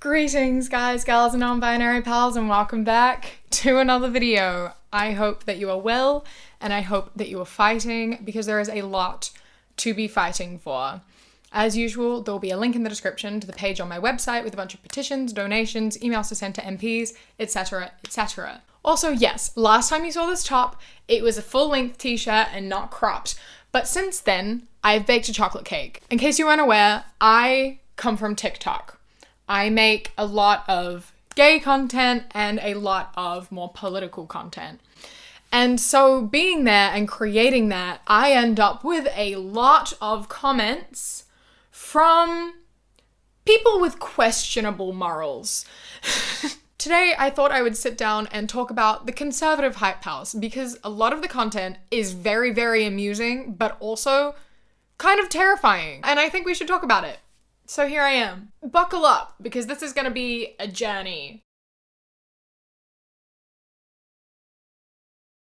Greetings guys, gals and non-binary pals, and welcome back to another video. I hope that you are well and I hope that you are fighting, because there is a lot to be fighting for. As usual, there will be a link in the description to the page on my website with a bunch of petitions, donations, emails to send to MPs, etc, etc. Also, yes, last time you saw this top, it was a full-length t-shirt and not cropped, but since then, I've baked a chocolate cake. In case you weren't aware, I come from TikTok. I make a lot of gay content and a lot of more political content. And so being there and creating that, I end up with a lot of comments from people with questionable morals. Today, I thought I would sit down and talk about the conservative hype house, because a lot of the content is very, very amusing, but also kind of terrifying. And I think we should talk about it. So here I am. Buckle up, because this is gonna be a journey.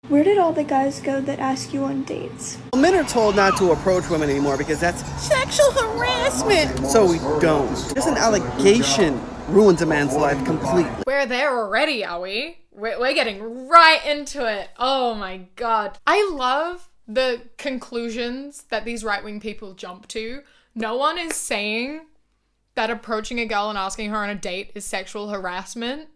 Where did all the guys go that ask you on dates? Men are told not to approach women anymore because that's sexual harassment. So we don't. Just an allegation ruins a man's life completely. We're there already, are we? We're getting right into it. Oh my god. I love the conclusions that these right-wing people jump to. No one is saying that approaching a girl and asking her on a date is sexual harassment.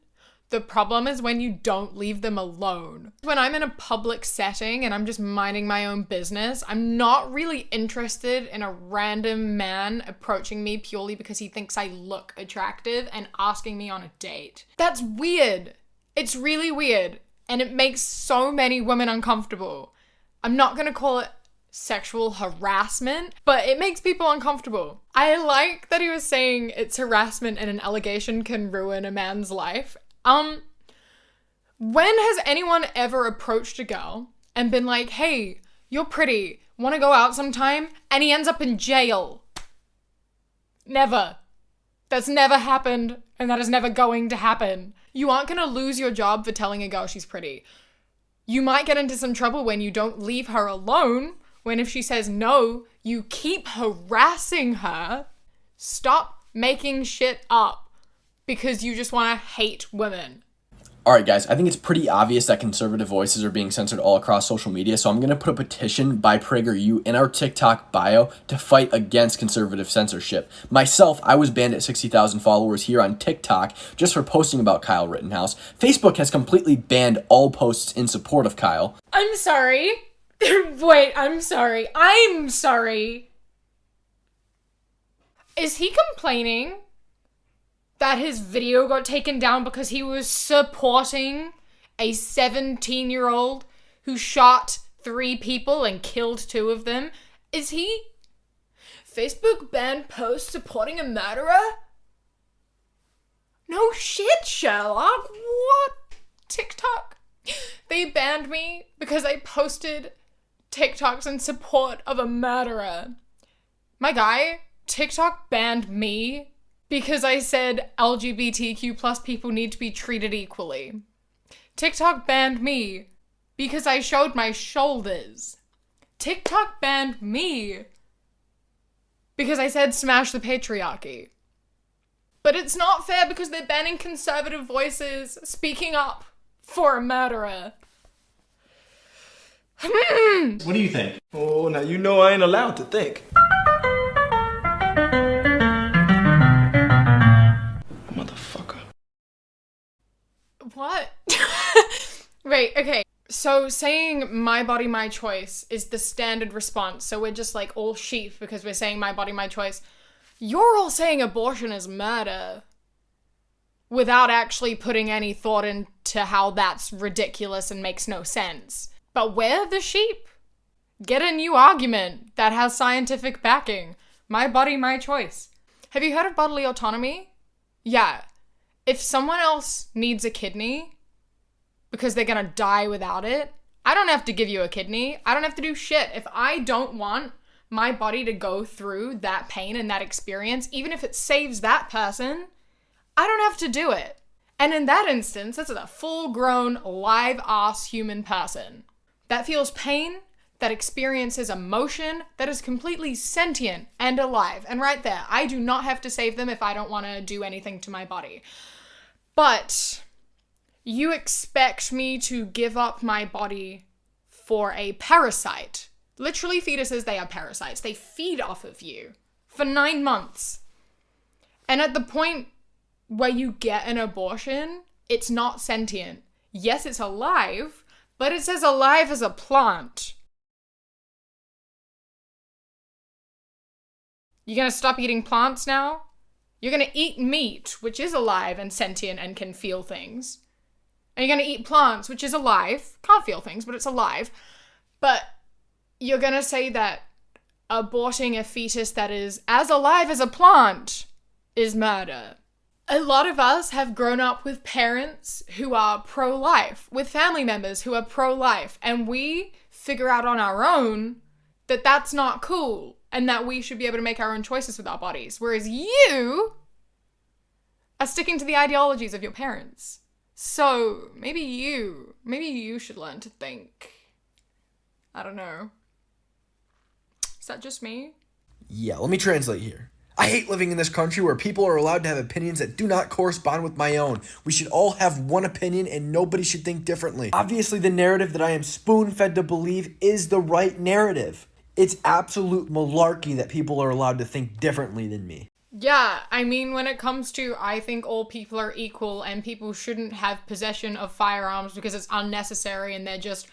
The problem is when you don't leave them alone. When I'm in a public setting and I'm just minding my own business, I'm not really interested in a random man approaching me purely because he thinks I look attractive and asking me on a date. That's weird. It's really weird. And it makes so many women uncomfortable. I'm not gonna call it sexual harassment, but it makes people uncomfortable. I like that he was saying it's harassment and an allegation can ruin a man's life. When has anyone ever approached a girl and been like, hey, you're pretty, wanna go out sometime? And he ends up in jail? Never. That's never happened, and that is never going to happen. You aren't gonna lose your job for telling a girl she's pretty. You might get into some trouble when you don't leave her alone, when if she says no, you keep harassing her. Stop making shit up because you just want to hate women. Alright guys, I think it's pretty obvious that conservative voices are being censored all across social media, so I'm going to put a petition by PragerU in our TikTok bio to fight against conservative censorship. Myself, I was banned at 60,000 followers here on TikTok just for posting about Kyle Rittenhouse. Facebook has completely banned all posts in support of Kyle. I'm sorry. Wait, I'm sorry. I'm sorry. Is he complaining that his video got taken down because he was supporting a 17-year-old who shot 3 people and killed 2 of them? Is he? Facebook banned posts supporting a murderer? No shit, Sherlock. What? TikTok? They banned me because I posted TikToks in support of a murderer. My guy, TikTok banned me because I said LGBTQ plus people need to be treated equally. TikTok banned me because I showed my shoulders. TikTok banned me because I said smash the patriarchy. But it's not fair because they're banning conservative voices speaking up for a murderer. What do you think? Oh, now you know I ain't allowed to think. Motherfucker. What? Wait, okay. So saying my body, my choice is the standard response. So we're just like all sheep because we're saying my body, my choice. You're all saying abortion is murder without actually putting any thought into how that's ridiculous and makes no sense. But we're the sheep. Get a new argument that has scientific backing. My body, my choice. Have you heard of bodily autonomy? Yeah. If someone else needs a kidney because they're gonna die without it, I don't have to give you a kidney. I don't have to do shit. If I don't want my body to go through that pain and that experience, even if it saves that person, I don't have to do it. And in that instance, that's a full-grown, live-ass human person that feels pain, that experiences emotion, that is completely sentient and alive. And right there, I do not have to save them if I don't want to do anything to my body. But you expect me to give up my body for a parasite. Literally, fetuses, they are parasites. They feed off of you for 9 months. And at the point where you get an abortion, it's not sentient. Yes, it's alive, but it's as alive as a plant. You're gonna stop eating plants now? You're gonna eat meat, which is alive and sentient and can feel things. And you're gonna eat plants, which is alive, can't feel things, but it's alive. But you're gonna say that aborting a fetus that is as alive as a plant is murder. A lot of us have grown up with parents who are pro-life, with family members who are pro-life, and we figure out on our own that that's not cool and that we should be able to make our own choices with our bodies. Whereas you are sticking to the ideologies of your parents. So maybe you should learn to think. I don't know. Is that just me? Yeah, let me translate here. I hate living in this country where people are allowed to have opinions that do not correspond with my own. We should all have one opinion and nobody should think differently. Obviously, the narrative that I am spoon-fed to believe is the right narrative. It's absolute malarkey that people are allowed to think differently than me. Yeah, I mean, when it comes to, I think all people are equal and people shouldn't have possession of firearms because it's unnecessary and they're just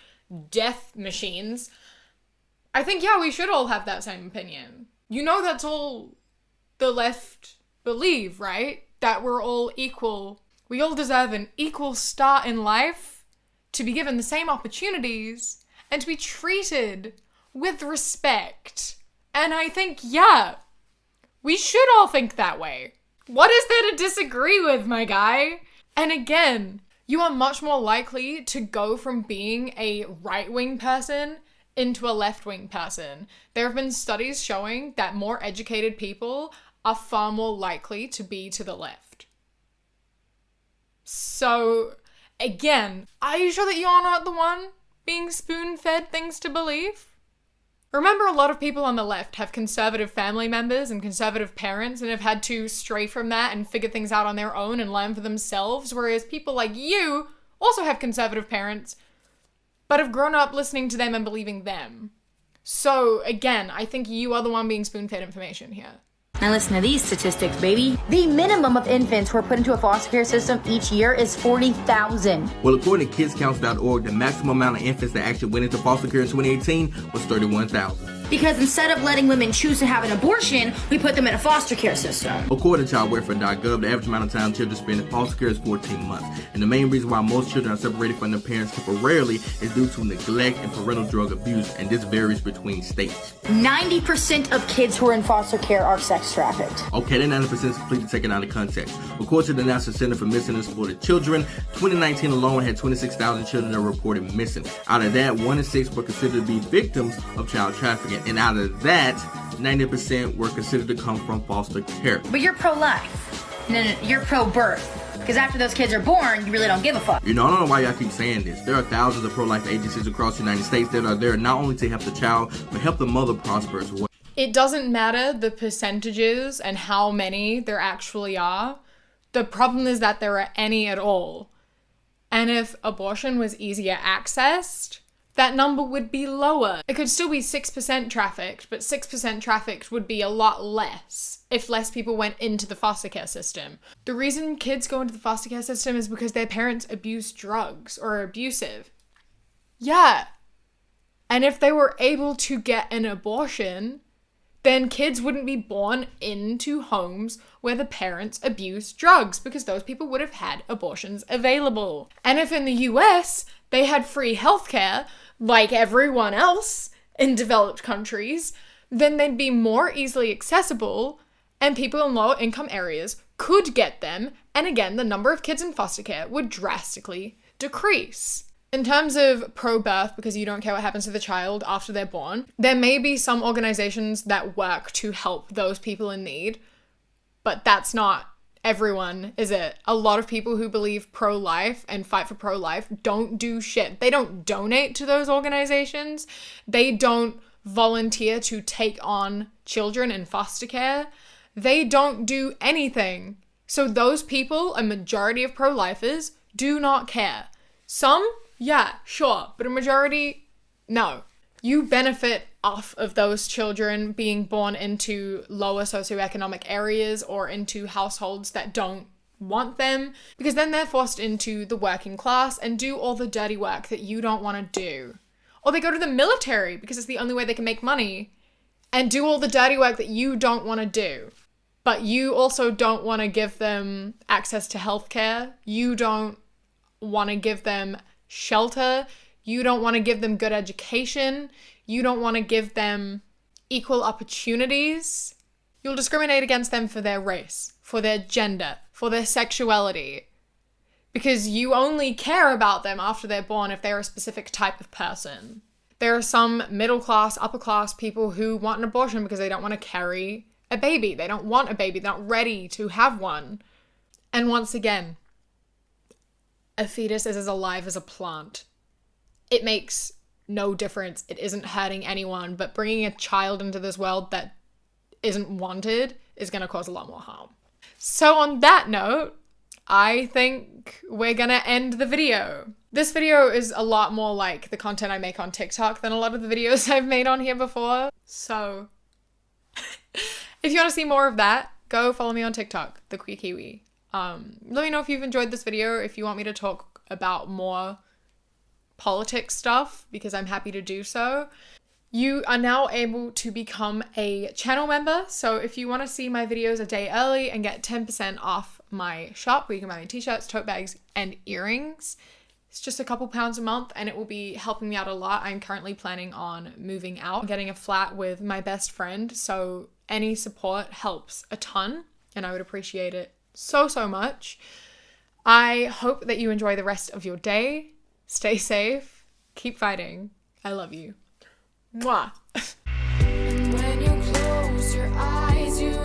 death machines, I think, yeah, we should all have that same opinion. You know, that's all the left believe, right? That we're all equal. We all deserve an equal start in life, to be given the same opportunities, and to be treated with respect. And I think, yeah, we should all think that way. What is there to disagree with, my guy? And again, you are much more likely to go from being a right-wing person into a left-wing person. There have been studies showing that more educated people are far more likely to be to the left. So, again, are you sure that you're not the one being spoon-fed things to believe? Remember, a lot of people on the left have conservative family members and conservative parents and have had to stray from that and figure things out on their own and learn for themselves, whereas people like you also have conservative parents, but have grown up listening to them and believing them. So, again, I think you are the one being spoon-fed information here. Now listen to these statistics, baby. The minimum of infants who are put into a foster care system each year is 40,000. Well, according to kidscouncil.org, the maximum amount of infants that actually went into foster care in 2018 was 31,000. Because instead of letting women choose to have an abortion, we put them in a foster care system. According to childwelfare.gov, the average amount of time children spend in foster care is 14 months. And the main reason why most children are separated from their parents temporarily is due to neglect and parental drug abuse, and this varies between states. 90% of kids who are in foster care are sex trafficked. Okay, that 90% is completely taken out of context. According to the National Center for Missing and Exploited Children, 2019 alone had 26,000 children that were reported missing. Out of that, 1 in 6 were considered to be victims of child trafficking. And out of that, 90% were considered to come from foster care. But you're pro-life. No, you're pro-birth. Because after those kids are born, you really don't give a fuck. You know, I don't know why y'all keep saying this. There are thousands of pro-life agencies across the United States that are there not only to help the child, but help the mother prosper as well. It doesn't matter the percentages and how many there actually are. The problem is that there are any at all. And if abortion was easier accessed, that number would be lower. It could still be 6% trafficked, but 6% trafficked would be a lot less if less people went into the foster care system. The reason kids go into the foster care system is because their parents abuse drugs or are abusive. Yeah. And if they were able to get an abortion, then kids wouldn't be born into homes where the parents abuse drugs because those people would have had abortions available. And if in the US they had free healthcare, like everyone else in developed countries, then they'd be more easily accessible and people in lower income areas could get them. And again, the number of kids in foster care would drastically decrease. In terms of pro-birth, because you don't care what happens to the child after they're born, there may be some organizations that work to help those people in need, but that's not everyone, is it? A lot of people who believe pro-life and fight for pro-life don't do shit. They don't donate to those organizations. They don't volunteer to take on children in foster care. They don't do anything. So those people, a majority of pro-lifers, do not care. Some, yeah, sure, but a majority, no. You benefit off of those children being born into lower socioeconomic areas or into households that don't want them, because then they're forced into the working class and do all the dirty work that you don't want to do. Or they go to the military because it's the only way they can make money and do all the dirty work that you don't want to do. But you also don't want to give them access to healthcare. You don't want to give them shelter. You don't want to give them good education. You don't want to give them equal opportunities. You'll discriminate against them for their race, for their gender, for their sexuality, because you only care about them after they're born if they're a specific type of person. There are some middle class, upper class people who want an abortion because they don't want to carry a baby. They don't want a baby. They're not ready to have one. And once again, a fetus is as alive as a plant. It makes no difference. It isn't hurting anyone, but bringing a child into this world that isn't wanted is going to cause a lot more harm. So on that note, I think we're going to end the video. This video is a lot more like the content I make on TikTok than a lot of the videos I've made on here before. So if you want to see more of that, go follow me on TikTok, the Queer Kiwi. Let me know if you've enjoyed this video, if you want me to talk about more politics stuff, because I'm happy to do so. You are now able to become a channel member, so if you want to see my videos a day early and get 10% off my shop where you can buy me t-shirts, tote bags, and earrings, it's just a couple pounds a month and it will be helping me out a lot. I'm currently planning on moving out, getting a flat with my best friend, so any support helps a ton and I would appreciate it so much. I hope that you enjoy the rest of your day. Stay safe. Keep fighting. I love you. Mwah. And when you close your eyes, you